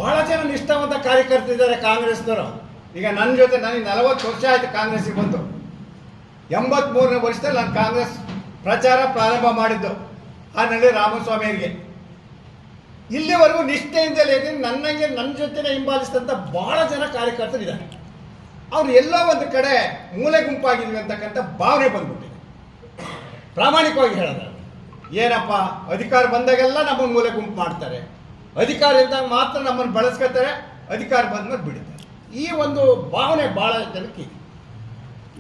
ಬಹಳ ಜನ ನಿಷ್ಠಾವಂತ ಕಾರ್ಯಕರ್ತರಿದ್ದಾರೆ ಕಾಂಗ್ರೆಸ್ನವರು. ಈಗ ನನ್ನ ಜೊತೆ ನನಗೆ 40 ವರ್ಷ ಆಯಿತು ಕಾಂಗ್ರೆಸ್ಸಿಗೆ ಬಂದು. 83ನೇ ವರ್ಷದಲ್ಲಿ ನಾನು ಕಾಂಗ್ರೆಸ್ ಪ್ರಚಾರ ಪ್ರಾರಂಭ ಮಾಡಿದ್ದು ಹಾನಲ್ಲಿ ರಾಮಸ್ವಾಮಿಯವರಿಗೆ. ಇಲ್ಲಿವರೆಗೂ ನಿಷ್ಠೆಯಿಂದಲೇ ನನ್ನ ಜೊತೆನೇ ಹಿಂಬಾಲಿಸಿದಂಥ ಬಹಳ ಜನ ಕಾರ್ಯಕರ್ತರಿದ್ದಾರೆ. ಅವ್ರು ಎಲ್ಲೋ ಒಂದು ಕಡೆ ಮೂಲೆ ಗುಂಪಾಗಿದ್ವಿ ಅಂತಕ್ಕಂಥ ಭಾವನೆ ಬಂದ್ಬಿಟ್ಟಿದೆ. ಪ್ರಾಮಾಣಿಕವಾಗಿ ಹೇಳೋದು, ಏನಪ್ಪ ಅಧಿಕಾರ ಬಂದಾಗೆಲ್ಲ ನಮ್ಮನ್ನು ಮೂಲೆ ಗುಂಪು ಮಾಡ್ತಾರೆ, ಅಧಿಕಾರ ಇದ್ದಾಗ ಮಾತ್ರ ನಮ್ಮನ್ನು ಬಳಸ್ಕೊತಾರೆ, ಅಧಿಕಾರ ಬಂದ್ಮೇಲೆ ಬಿಡುತ್ತಾರೆ. ಈ ಒಂದು ಭಾವನೆ ಭಾಳ ಜನಕ್ಕೆ ಇದೆ.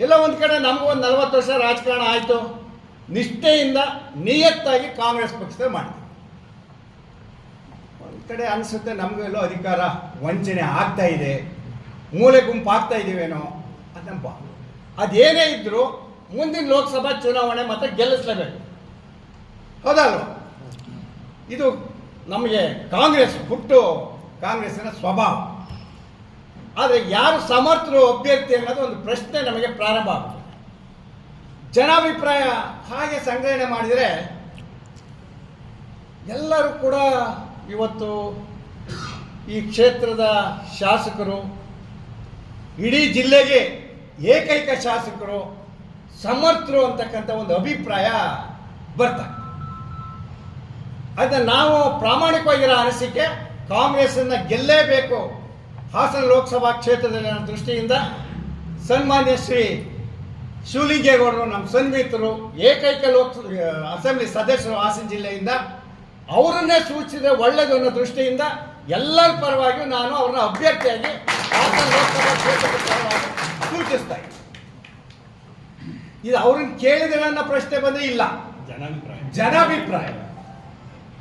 ಎಲ್ಲ ಒಂದು ಕಡೆ ನಮಗೂ ಒಂದು 40 ವರ್ಷ ರಾಜಕಾರಣ ಆಯಿತು, ನಿಷ್ಠೆಯಿಂದ ನಿಯತ್ತಾಗಿ ಕಾಂಗ್ರೆಸ್ ಪಕ್ಷದಲ್ಲಿ ಮಾಡಿದ್ವಿ. ಒಂದು ಕಡೆ ಅನಿಸುತ್ತೆ ನಮಗೂ ಎಲ್ಲೋ ಅಧಿಕಾರ ವಂಚನೆ ಆಗ್ತಾ ಇದೆ, ಮೂಲೆ ಗುಂಪು ಆಗ್ತಾ ಇದ್ದೀವೇನೋ ಅಂತ. ಅದೇನೇ ಇದ್ದರೂ ಮುಂದಿನ ಲೋಕಸಭಾ ಚುನಾವಣೆ ಮಾತ್ರ ಗೆಲ್ಲಿಸಲೇಬೇಕು, ಹೌದಲ್ವ? ಇದು ನಮಗೆ ಕಾಂಗ್ರೆಸ್ ಕಾಂಗ್ರೆಸ್ಸಿನ ಸ್ವಭಾವ. ಆದರೆ ಯಾರು ಸಮರ್ಥರು ಅಭ್ಯರ್ಥಿ ಅನ್ನೋದು ಒಂದು ಪ್ರಶ್ನೆ ನಮಗೆ ಪ್ರಾರಂಭ ಆಗ್ತದೆ. ಜನಾಭಿಪ್ರಾಯ ಹಾಗೆ ಸಂಗ್ರಹಣೆ ಮಾಡಿದರೆ ಎಲ್ಲರೂ ಕೂಡ ಇವತ್ತು ಈ ಕ್ಷೇತ್ರದ ಶಾಸಕರು, ಇಡೀ ಜಿಲ್ಲೆಗೆ ಏಕೈಕ ಶಾಸಕರು ಸಮರ್ಥರು ಅಂತಕ್ಕಂಥ ಒಂದು ಅಭಿಪ್ರಾಯ ಬರ್ತಾರೆ. ಅದನ್ನು ನಾವು ಪ್ರಾಮಾಣಿಕವಾಗಿರೋ ಅನಿಸಿಕೆ ಕಾಂಗ್ರೆಸ್ಸನ್ನು ಗೆಲ್ಲೇಬೇಕು ಹಾಸನ ಲೋಕಸಭಾ ಕ್ಷೇತ್ರದಲ್ಲಿ ಅನ್ನೋ ದೃಷ್ಟಿಯಿಂದ ಸನ್ಮಾನ್ಯ ಶ್ರೀ ಶಿವಲಿಂಗೇಗೌಡರು ನಮ್ಮ ಸನ್ಮಿತರು, ಏಕೈಕ ಅಸೆಂಬ್ಲಿ ಸದಸ್ಯರು ಹಾಸನ ಜಿಲ್ಲೆಯಿಂದ, ಅವರನ್ನೇ ಸೂಚಿಸಿದರೆ ಒಳ್ಳೆಯದು ಅನ್ನೋ ದೃಷ್ಟಿಯಿಂದ ಎಲ್ಲರ ಪರವಾಗಿಯೂ ನಾನು ಅವ್ರನ್ನ ಅಭ್ಯರ್ಥಿಯಾಗಿ ಹಾಸನ ಲೋಕಸಭಾ ಕ್ಷೇತ್ರದ ಪರವಾಗಿ ಸೂಚಿಸ್ತಾ ಇದ್ದೀನಿ. ಇದು ಅವ್ರನ್ನ ಕೇಳಿದ್ರೆ ಅನ್ನೋ ಪ್ರಶ್ನೆ ಬಂದರೆ ಇಲ್ಲ, ಜನಾಭಿಪ್ರಾಯ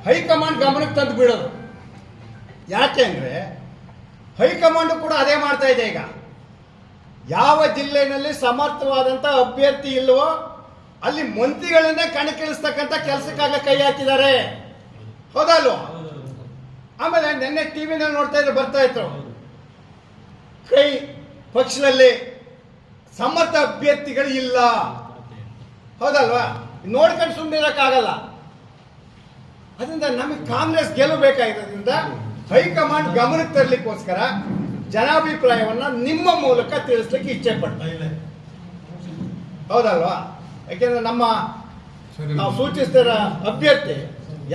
ಹೈಕಮಾಂಡ್ ಗಮನಕ್ಕೆ ತಂದು ಬಿಡೋದು. ಯಾಕೆ ಅಂದರೆ ಹೈಕಮಾಂಡು ಕೂಡ ಅದೇ ಮಾಡ್ತಾ ಇದೆ. ಈಗ ಯಾವ ಜಿಲ್ಲೆಯಲ್ಲಿ ಸಮರ್ಥವಾದಂಥ ಅಭ್ಯರ್ಥಿ ಇಲ್ವೋ ಅಲ್ಲಿ ಮಂತ್ರಿಗಳನ್ನೇ ಕಣಕ್ಕಿಳಿಸ್ತಕ್ಕಂಥ ಕೆಲಸಕ್ಕಾಗ ಕೈ ಹಾಕಿದ್ದಾರೆ, ಹೌದಲ್ವ? ಆಮೇಲೆ ನಿನ್ನೆ ಟಿವಿನಲ್ಲಿ ನೋಡ್ತಾ ಇದ್ರೆ ಬರ್ತಾ ಇತ್ತು, ಕೈ ಪಕ್ಷದಲ್ಲಿ ಸಮರ್ಥ ಅಭ್ಯರ್ಥಿಗಳು ಇಲ್ಲ, ಹೌದಲ್ವಾ? ನೋಡ್ಕೊಂಡು ಸುಮ್ಮನಿರೋಕ್ಕಾಗಲ್ಲ. ಅದರಿಂದ ನಮಗೆ ಕಾಂಗ್ರೆಸ್ ಗೆಲ್ಲಬೇಕಾಗಿರೋದ್ರಿಂದ ಹೈಕಮಾಂಡ್ ಗಮನಕ್ಕೆ ತರಲಿಕ್ಕೋಸ್ಕರ ಜನಾಭಿಪ್ರಾಯವನ್ನು ನಿಮ್ಮ ಮೂಲಕ ತಿಳಿಸ್ಲಿಕ್ಕೆ ಇಚ್ಛೆ ಪಡ್ತಾ ಇದೆ, ಹೌದಲ್ವಾ? ಯಾಕೆಂದ್ರೆ ನಾವು ಸೂಚಿಸ್ತಿರೋ ಅಭ್ಯರ್ಥಿ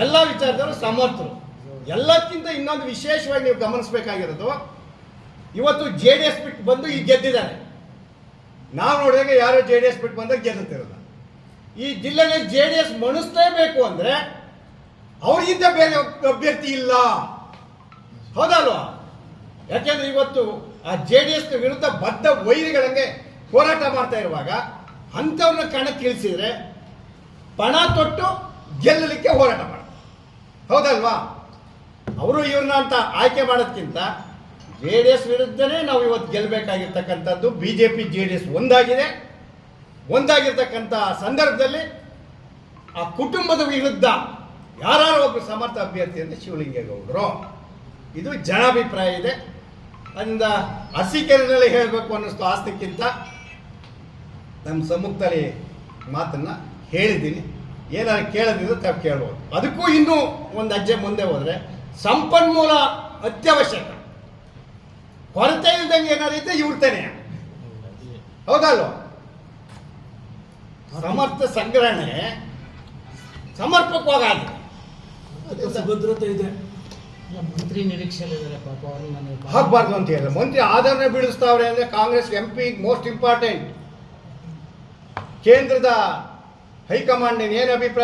ಎಲ್ಲ ವಿಚಾರದಲ್ಲೂ ಸಮರ್ಥರು. ಎಲ್ಲಕ್ಕಿಂತ ಇನ್ನೊಂದು ವಿಶೇಷವಾಗಿ ನೀವು ಗಮನಿಸಬೇಕಾಗಿರೋದು, ಇವತ್ತು JDS ಬಿಟ್ಟು ಬಂದು ಈಗ ಗೆದ್ದಿದ್ದಾರೆ. ನಾವು ನೋಡಿದಾಗ ಯಾರೋ JDS ಬಿಟ್ಟು ಬಂದಾಗ ಗೆದ್ದುತ್ತಿರೋದು. ಈ ಜಿಲ್ಲೆಯಲ್ಲಿ JDS ಮಣಿಸ್ಲೇಬೇಕು ಅಂದರೆ ಅವ್ರಿಗಿಂತ ಬೇರೆ ಅಭ್ಯರ್ಥಿ ಇಲ್ಲ, ಹೌದಲ್ವಾ? ಯಾಕೆಂದ್ರೆ ಇವತ್ತು ಆ JDS ವಿರುದ್ಧ ಬದ್ಧ ವೈರಿಗಳಂಗೆ ಹೋರಾಟ ಮಾಡ್ತಾ ಇರುವಾಗ ಅಂಥವ್ರನ್ನ ಕಣಕ್ಕಿಳಿಸಿದ್ರೆ ಪಣ ತೊಟ್ಟು ಗೆಲ್ಲಲಿಕ್ಕೆ ಹೋರಾಟ ಮಾಡ್ತಾರೆ, ಹೌದಲ್ವಾ? ಅವರು ಇವ್ರನ್ನ ಅಂತ ಆಯ್ಕೆ ಮಾಡೋದಕ್ಕಿಂತ JDS ವಿರುದ್ಧನೇ ನಾವು ಇವತ್ತು ಗೆಲ್ಲಬೇಕಾಗಿರ್ತಕ್ಕಂಥದ್ದು. BJP JDS ಒಂದಾಗಿರ್ತಕ್ಕಂಥ ಸಂದರ್ಭದಲ್ಲಿ ಆ ಕುಟುಂಬದ ವಿರುದ್ಧ ಯಾರು ಒಬ್ಬರು ಸಮರ್ಥ ಅಭ್ಯರ್ಥಿ ಅಂದರೆ ಶಿವಲಿಂಗೇಗೌಡರು. ಇದು ಜನಾಭಿಪ್ರಾಯ ಇದೆ. ಅದರಿಂದ ಅರಸೀಕೆರೆಯಲ್ಲಿ ಹೇಳಬೇಕು ಅನ್ನಿಸ್ತು ಆಸ್ತಿಕ್ಕಿಂತ ನಮ್ಮ ಸಮ್ಮುಖದಲ್ಲಿ ಮಾತನ್ನು ಹೇಳಿದ್ದೀನಿ. ಏನಾದ್ರು ಕೇಳೋದಿದ್ರೆ ತಪ್ಪು ಕೇಳ್ಬೋದು. ಅದಕ್ಕೂ ಇನ್ನೂ ಒಂದು ಹೆಜ್ಜೆ ಮುಂದೆ ಹೋದರೆ ಸಂಪನ್ಮೂಲ ಅತ್ಯವಶ್ಯಕ. ಕೊರತೆ ಇಲ್ದಂಗೆ ಏನಾದ್ರು ಇದ್ದರೆ ಇವ್ರತೇನೆ, ಹೌದಲ್ವ? ಸಮರ್ಥ ಸಂಗ್ರಹಣೆ ಸಮರ್ಪಕವಾಗಿ ಭದ್ರತೆ ಇದೆ. ಮಂತ್ರಿ ನಿರೀಕ್ಷೆಯಲ್ಲಿದ್ದಾರೆ, ಪಾಪ ಅವ್ರನ್ನ ಹಾಕಬಾರ್ದು ಅಂತ ಹೇಳಿದ್ರೆ ಮಂತ್ರಿ ಆಧಾರನೆ ಬೀಳಿಸ್ತಾವ್ರೆ ಅಂದರೆ ಕಾಂಗ್ರೆಸ್ MP ಮೋಸ್ಟ್ ಇಂಪಾರ್ಟೆಂಟ್. ಕೇಂದ್ರದ ಹೈಕಮಾಂಡ್ ಏನು ಅಭಿಪ್ರಾಯ